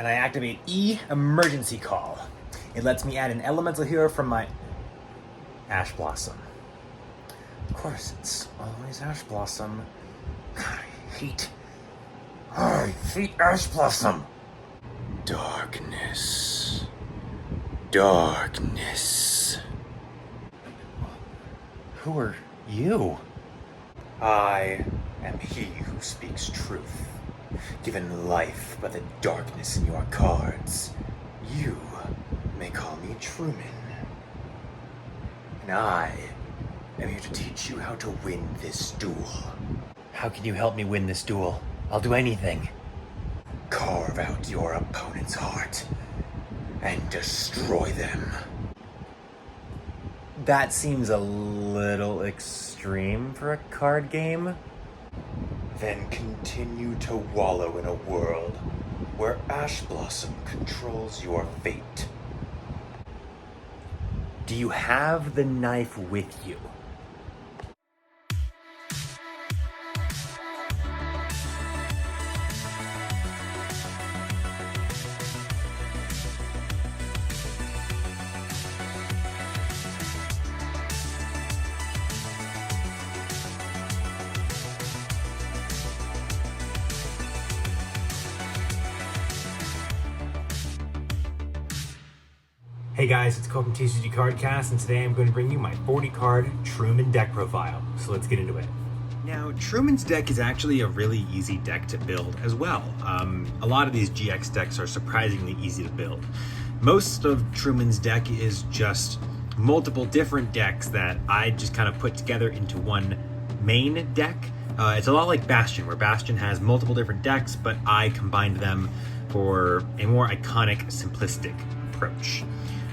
and I activate E emergency call. It lets me add an elemental hero from my Ash Blossom. Of course, it's always Ash Blossom. God, I hate Ash Blossom. Darkness. Darkness. Who are you? I am he who speaks truth, given life by the darkness in your cards. You may call me Truman. And I am here to teach you how to win this duel. How can you help me win this duel? I'll do anything. Carve out your opponent's heart and destroy them. That seems a little extreme for a card game. Then continue to wallow in a world where Ash Blossom controls your fate. Do you have the knife with you? Hey guys, it's Cole from TCG Cardcast, and today I'm going to bring you my 40-card Truman deck profile. So let's get into it. Now, Truman's deck is actually a really easy deck to build as well. A lot of these GX decks are surprisingly easy to build. Most of Truman's deck is just multiple different decks that I just kind of put together into one main deck. It's a lot like Bastion, where Bastion has multiple different decks, but I combined them for a more iconic, simplistic approach.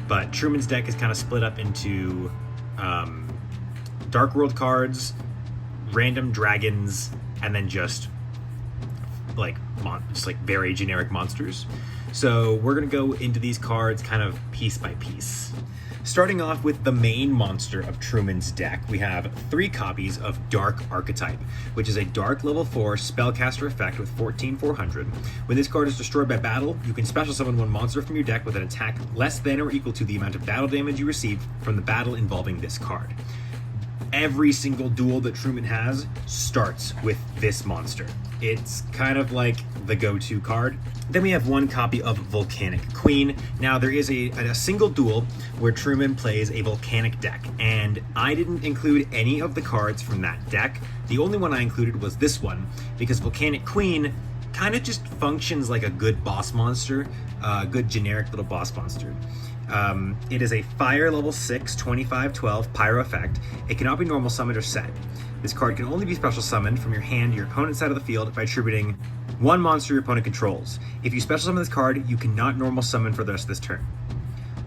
But Truman's deck is kind of split up into Dark World cards, random dragons, and then just like very generic monsters. So we're gonna go into these cards kind of piece by piece. Starting off with the main monster of Truman's deck, we have 3 copies of Dark Archetype, which is a Dark level 4 spellcaster effect with 14,400. When this card is destroyed by battle, you can special summon one monster from your deck with an attack less than or equal to the amount of battle damage you receive from the battle involving this card. Every single duel that Truman has starts with this monster. It's kind of like the go-to card. Then we have 1 copy of Volcanic Queen. Now there is a single duel where Truman plays a Volcanic deck, and I didn't include any of the cards from that deck. The only one I included was this one, because Volcanic Queen kind of just functions like a good boss monster, a good generic little boss monster. It is a Fire level 6, 25/12 Pyro effect. It cannot be normal summoned or set. This card can only be special summoned from your hand to your opponent's side of the field by attributing 1 monster your opponent controls. If you special summon this card, you cannot normal summon for the rest of this turn.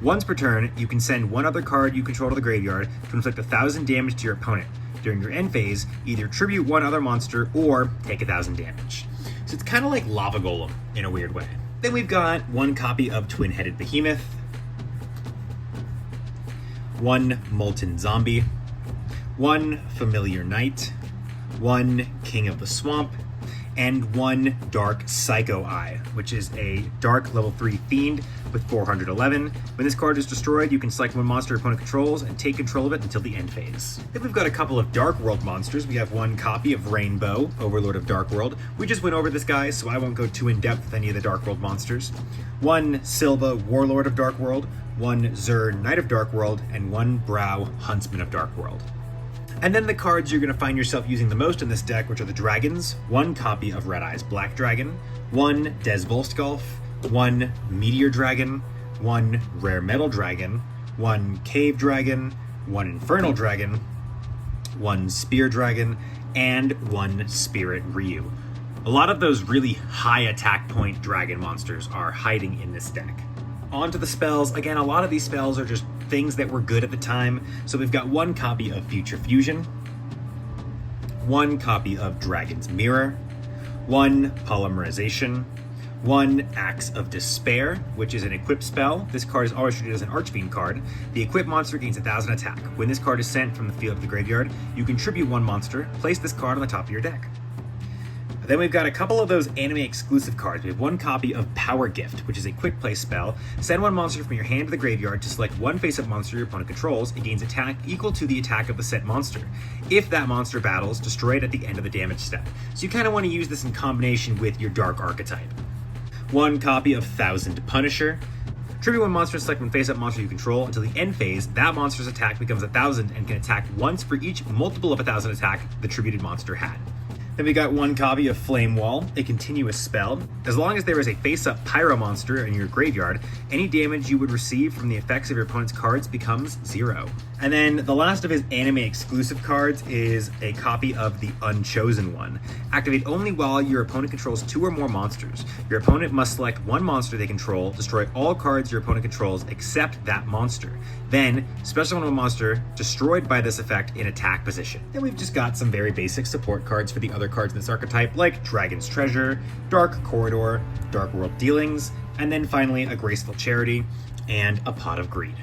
Once per turn, you can send 1 other card you control to the graveyard to inflict 1,000 damage to your opponent. During your end phase, either tribute 1 other monster or take 1,000 damage. So it's kind of like Lava Golem in a weird way. Then we've got 1 copy of Twin-Headed Behemoth, 1 Molten Zombie, 1 Familiar Knight, 1 King of the Swamp, and 1 Dark Psycho Eye, which is a Dark level 3 Fiend with 411. When this card is destroyed, you can select 1 monster your opponent controls and take control of it until the end phase. Then we've got a couple of Dark World monsters. We have 1 copy of Rainbow, Overlord of Dark World. We just went over this guy, so I won't go too in depth with any of the Dark World monsters. 1 Silva, Warlord of Dark World, 1 Zur, Knight of Dark World, and 1 Brow, Huntsman of Dark World. And then the cards you're going to find yourself using the most in this deck, which are the dragons, 1 copy of Red Eyes Black Dragon, 1 Des Volstgolf, 1 Meteor Dragon, 1 Rare Metal Dragon, 1 Cave Dragon, 1 Infernal Dragon, 1 Spear Dragon, and 1 Spirit Ryu. A lot of those really high attack point dragon monsters are hiding in this deck. On to the spells. Again, a lot of these spells are just things that were good at the time. So we've got 1 copy of Future Fusion, 1 copy of Dragon's Mirror, 1 Polymerization, 1 Axe of Despair, which is an equipped spell. This card is always treated as an Archfiend card. The equipped monster gains 1,000 attack. When this card is sent from the field to the graveyard, you contribute 1 monster, place this card on the top of your deck. Then we've got a couple of those anime exclusive cards. We have one copy of Power Gift, which is a quick play spell. Send one monster from your hand to the graveyard to select one face-up monster your opponent controls. It gains attack equal to the attack of the set monster. If that monster battles, destroy it at the end of the damage step. So you kind of want to use this in combination with your Dark archetype. One copy of Thousand Punisher. Tribute one monster and select one face-up monster you control. Until the end phase, that monster's attack becomes 1,000 and can attack once for each multiple of 1,000 attack the tributed monster had. Then we got one copy of Flame Wall, a continuous spell. As long as there is a face-up Pyro monster in your graveyard, any damage you would receive from the effects of your opponent's cards becomes 0. And then the last of his anime exclusive cards is a copy of the Unchosen One. Activate only while your opponent controls 2 or more monsters. Your opponent must select one monster they control, destroy all cards your opponent controls except that monster. Then, special summon a monster destroyed by this effect in attack position. Then we've just got some very basic support cards for the other cards in this archetype, like Dragon's Treasure, Dark Corridor, Dark World Dealings, and then finally a Graceful Charity and a Pot of Greed.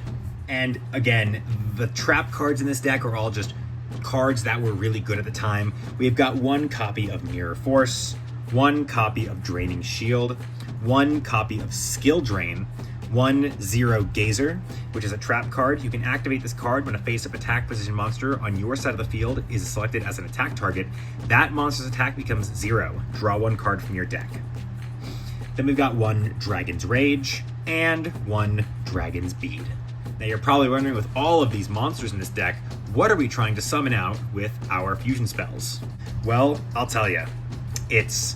And again, the trap cards in this deck are all just cards that were really good at the time. We've got one copy of Mirror Force, one copy of Draining Shield, one copy of Skill Drain, 1-0 Gazer, which is a trap card. You can activate this card when a face-up attack position monster on your side of the field is selected as an attack target. That monster's attack becomes 0. Draw one card from your deck. Then we've got one Dragon's Rage and one Dragon's Bead. Now you're probably wondering, with all of these monsters in this deck, what are we trying to summon out with our fusion spells? Well, I'll tell you, it's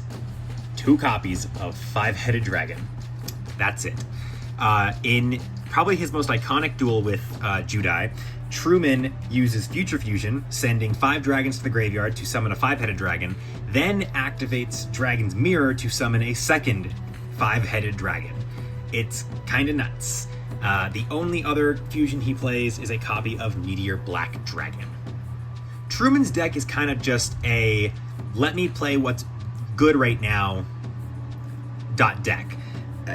2 copies of Five-Headed Dragon. That's it. In probably his most iconic duel with Judai, Trueman uses Future Fusion, sending 5 dragons to the graveyard to summon a 5-headed dragon, then activates Dragon's Mirror to summon a second 5-headed dragon. It's kinda nuts. The only other fusion he plays is a copy of Meteor Black Dragon. Trueman's deck is kind of just a let me play what's good right now deck.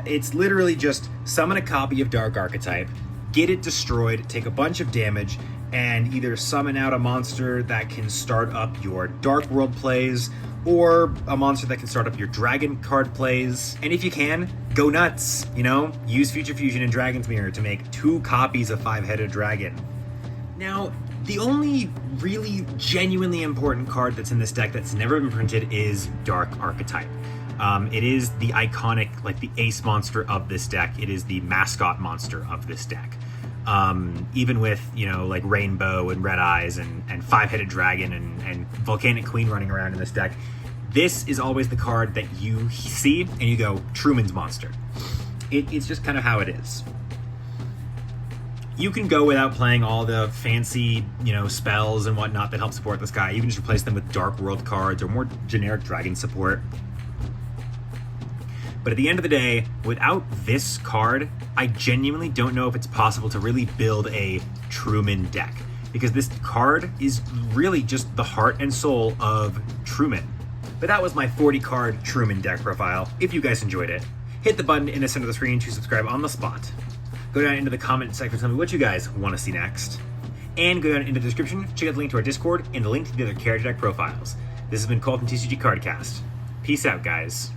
It's literally just summon a copy of Dark Archetype, get it destroyed, take a bunch of damage, and either summon out a monster that can start up your Dark World plays, or a monster that can start up your Dragon card plays. And if you can, go nuts, use Future Fusion and Dragon's Mirror to make 2 copies of Five-Headed Dragon. Now, the only really genuinely important card that's in this deck that's never been printed is Dark Archetype. It is the iconic, the ace monster of this deck. It is the mascot monster of this deck. Even with, Rainbow and Red Eyes and Five-Headed Dragon and Volcanic Queen running around in this deck, this is always the card that you see and you go, Trueman's monster. It's just kind of how it is. You can go without playing all the fancy, spells and whatnot that help support this guy. You can just replace them with Dark World cards or more generic Dragon support. But at the end of the day, without this card, I genuinely don't know if it's possible to really build a Trueman deck, because this card is really just the heart and soul of Trueman. But that was my 40-card Trueman deck profile. If you guys enjoyed it, hit the button in the center of the screen to subscribe on the spot. Go down into the comment section and tell me what you guys want to see next. And go down into the description, check out the link to our Discord and the link to the other character deck profiles. This has been Cole from TCG Cardcast. Peace out, guys.